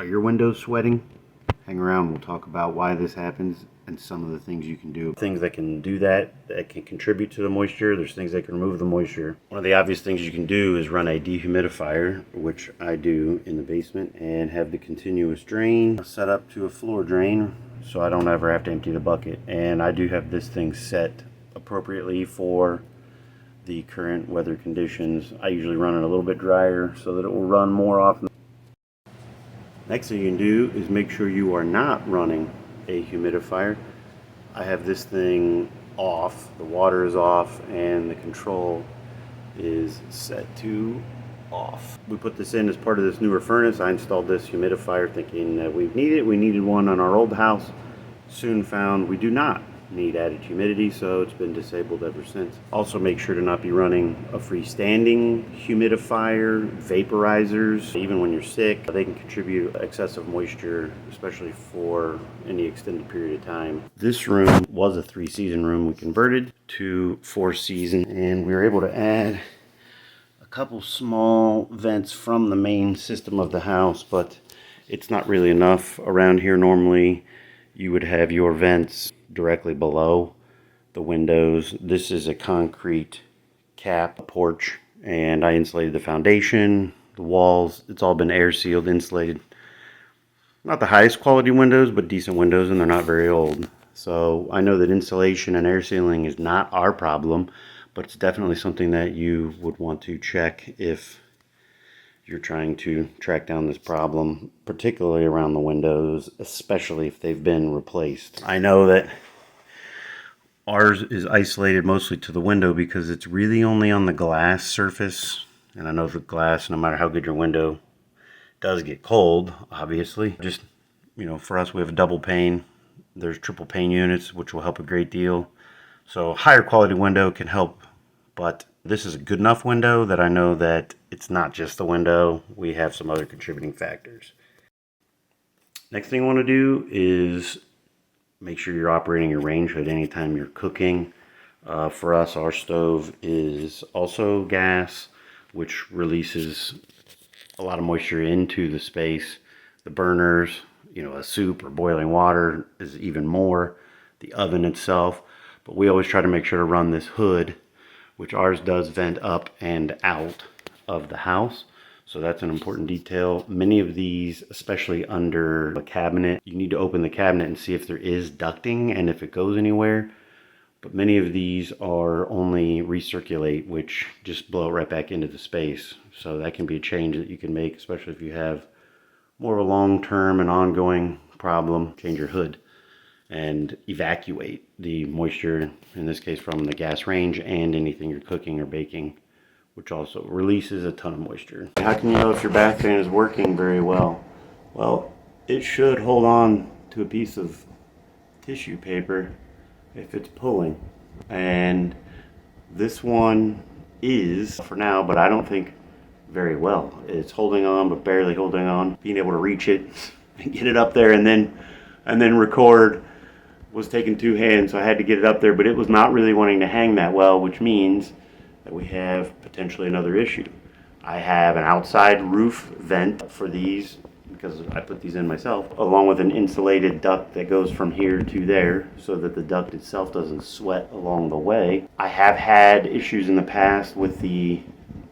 Are your windows sweating? Hang around, we'll talk about why this happens and some of the things you can do. Things that can do that can contribute to the moisture. There's things that can remove the moisture. One of the obvious things you can do is run a dehumidifier, which I do in the basement, and have the continuous drain set up to a floor drain so I don't ever have to empty the bucket. And I do have this thing set appropriately for the current weather conditions. I usually run it a little bit drier so that it will run more often. Next thing you can do is make sure you are not running a humidifier. I have this thing off, the water is off, and the control is set to off. We put this in as part of this newer furnace. I installed this humidifier thinking that we needed one on our old house. Soon found we do not need added humidity, so it's been disabled ever since. Also make sure to not be running a freestanding humidifier, vaporizers. Even when you're sick, they can contribute excessive moisture, especially for any extended period of time. This room was a 3-season room. We converted to 4-season, and we were able to add a couple small vents from the main system of the house, but it's not really enough. Around here normally you would have your vents directly below the windows. This is a concrete cap porch, and I insulated the foundation, the walls. It's all been air sealed, insulated. Not the highest quality windows, but decent windows, and they're not very old. So I know that insulation and air sealing is not our problem, but it's definitely something that you would want to check if you're trying to track down this problem, particularly around the windows, especially if they've been replaced. I know that ours is isolated mostly to the window because it's really only on the glass surface, and I know the glass, no matter how good your window, does get cold, obviously. Just, for us, we have a double pane. There's triple pane units, which will help a great deal. So higher quality window can help, but this is a good enough window that I know that it's not just the window. We have some other contributing factors. Next thing I want to do is make sure you're operating your range hood anytime you're cooking. For us, our stove is also gas, which releases a lot of moisture into the space. The burners, a soup or boiling water is even more. The oven itself. But we always try to make sure to run this hood, which ours does vent up and out of the house. So that's an important detail. Many of these, especially under a cabinet, you need to open the cabinet and see if there is ducting and if it goes anywhere. But many of these are only recirculate, which just blow it right back into the space. So that can be a change that you can make, especially if you have more of a long-term and ongoing problem. Change your hood and evacuate the moisture, in this case from the gas range and anything you're cooking or baking, which also releases a ton of moisture. How can you know if your bath fan is working very well? Well, it should hold on to a piece of tissue paper if it's pulling. And this one is, for now, but I don't think very well. It's holding on, but barely holding on. Being able to reach it and get it up there and then record was taking 2 hands, so I had to get it up there, but it was not really wanting to hang that well, which means that we have potentially another issue. I have an outside roof vent for these because I put these in myself, along with an insulated duct that goes from here to there so that the duct itself doesn't sweat along the way. I have had issues in the past with the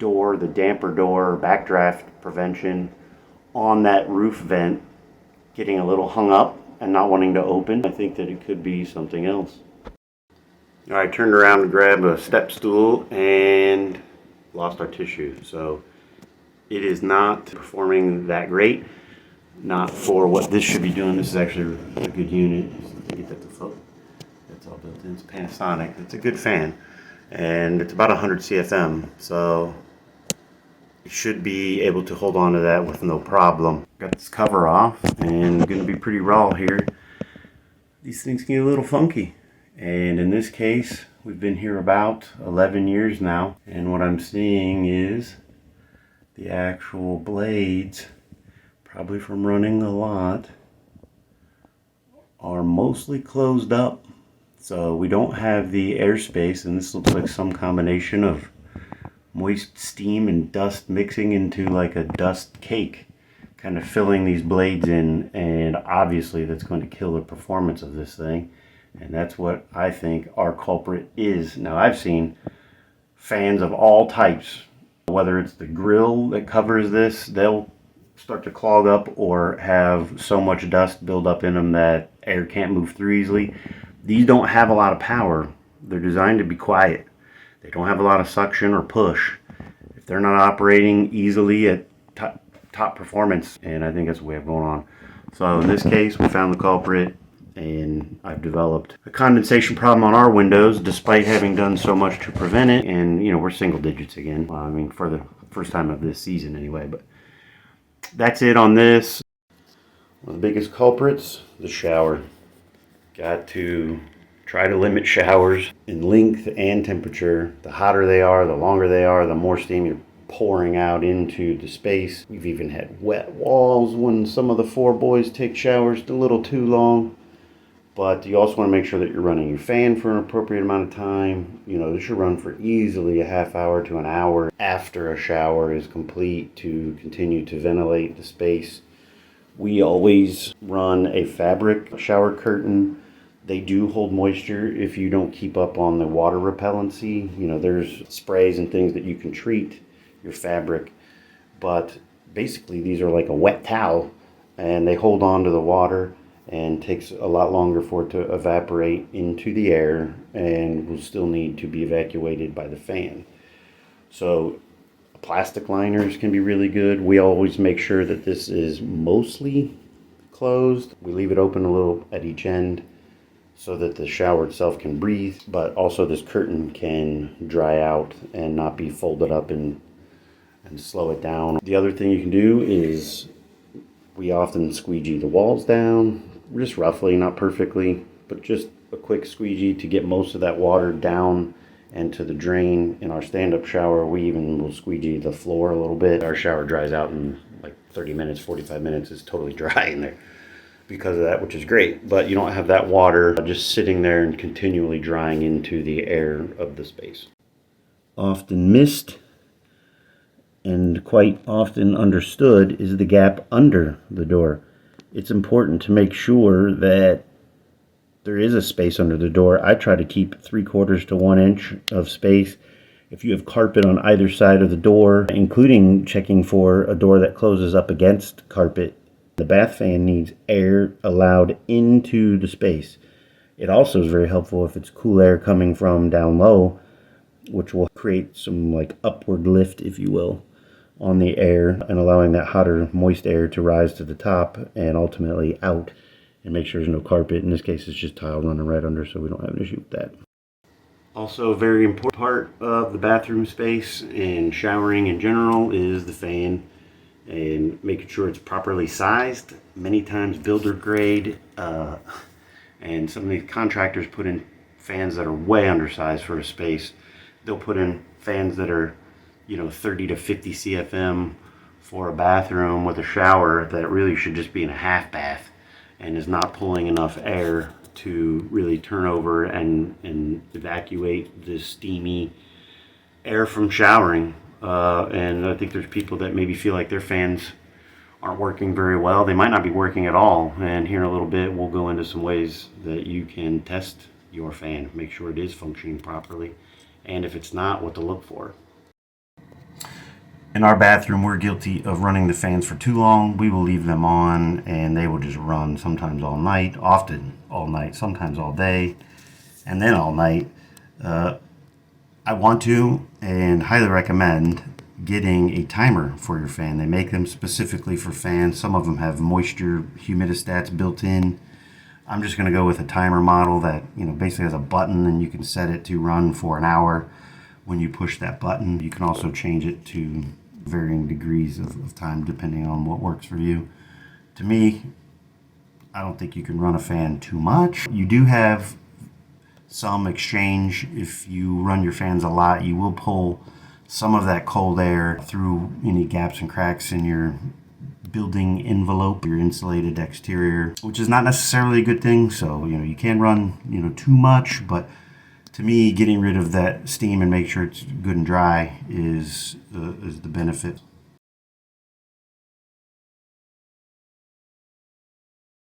door, the damper door, backdraft prevention on that roof vent getting a little hung up and not wanting to open. I think that it could be something else. I turned around to grab a step stool and lost our tissue. So it is not performing that great. Not for what this should be doing. This is actually a good unit. Get that to float. That's all built in. It's Panasonic. It's a good fan. And it's about 100 CFM. So you should be able to hold on to that with no problem. Got this cover off and going to be pretty raw here. These things can get a little funky. And in this case, we've been here about 11 years now. And what I'm seeing is the actual blades, probably from running a lot, are mostly closed up. So we don't have the airspace, and this looks like some combination of moist steam and dust mixing into like a dust cake. kind of filling these blades in, and obviously that's going to kill the performance of this thing. And that's what I think our culprit is. Now, I've seen fans of all types, whether it's the grill that covers this, they'll start to clog up or have so much dust build up in them that air can't move through easily. These don't have a lot of power. They're designed to be quiet. They don't have a lot of suction or push. If they're not operating easily at top performance, and I think that's what we have going on. So in this case, we found the culprit, and I've developed a condensation problem on our windows despite having done so much to prevent it. And you know, we're single digits again. Well, I mean, for the first time of this season anyway. But that's it on this. One of the biggest culprits, the shower. Got to try to limit showers in length and temperature. The hotter they are, the longer they are, the more steam you're pouring out into the space. We've even had wet walls when some of the 4 boys take showers a little too long. But you also want to make sure that you're running your fan for an appropriate amount of time. You know, this should run for easily a half hour to an hour after a shower is complete to continue to ventilate the space. We always run a fabric shower curtain. They do hold moisture if you don't keep up on the water repellency. You know, there's sprays and things that you can treat your fabric, but basically these are like a wet towel, and they hold on to the water, and takes a lot longer for it to evaporate into the air, and will still need to be evacuated by the fan. So plastic liners can be really good. We always make sure that this is mostly closed. We leave it open a little at each end so that the shower itself can breathe, but also this curtain can dry out and not be folded up and slow it down. The other thing you can do is we often squeegee the walls down, just roughly, not perfectly, but just a quick squeegee to get most of that water down and to the drain. In our stand-up shower, we even will squeegee the floor a little bit. Our shower dries out in like 30 minutes, 45 minutes. It's totally dry in there because of that, which is great. But you don't have that water just sitting there and continually drying into the air of the space. Often missed and quite often understood is the gap under the door. It's important to make sure that there is a space under the door. I try to keep 3/4 to 1 inch of space. If you have carpet on either side of the door, including checking for a door that closes up against carpet, the bath fan needs air allowed into the space. It also is very helpful if it's cool air coming from down low, which will create some like upward lift, if you will, on the air, and allowing that hotter, moist air to rise to the top and ultimately out, and make sure there's no carpet. In this case, it's just tile running right under, so we don't have an issue with that. Also, a very important part of the bathroom space and showering in general is the fan, and making sure it's properly sized. Many times builder grade, and some of these contractors put in fans that are way undersized for a space. They'll put in fans that are 30 to 50 CFM for a bathroom with a shower that really should just be in a half bath and is not pulling enough air to really turn over and evacuate the steamy air from showering. And I think there's people that maybe feel like their fans aren't working very well. They might not be working at all. And here in a little bit, we'll go into some ways that you can test your fan, make sure it is functioning properly, and if it's not, what to look for. In our bathroom, we're guilty of running the fans for too long. We will leave them on and they will just run sometimes all night, often all night, sometimes all day, and then all night. I want to and highly recommend getting a timer for your fan. They make them specifically for fans. Some of them have moisture humidistats built in. I'm just going to go with a timer model that basically has a button, and you can set it to run for an hour. When you push that button, you can also change it to varying degrees of time depending on what works for you. To me, I don't think you can run a fan too much. You do have some exchange. If you run your fans a lot, you will pull some of that cold air through any gaps and cracks in your building envelope, your insulated exterior, which is not necessarily a good thing. So you can run too much, but to me, getting rid of that steam and make sure it's good and dry is the benefit.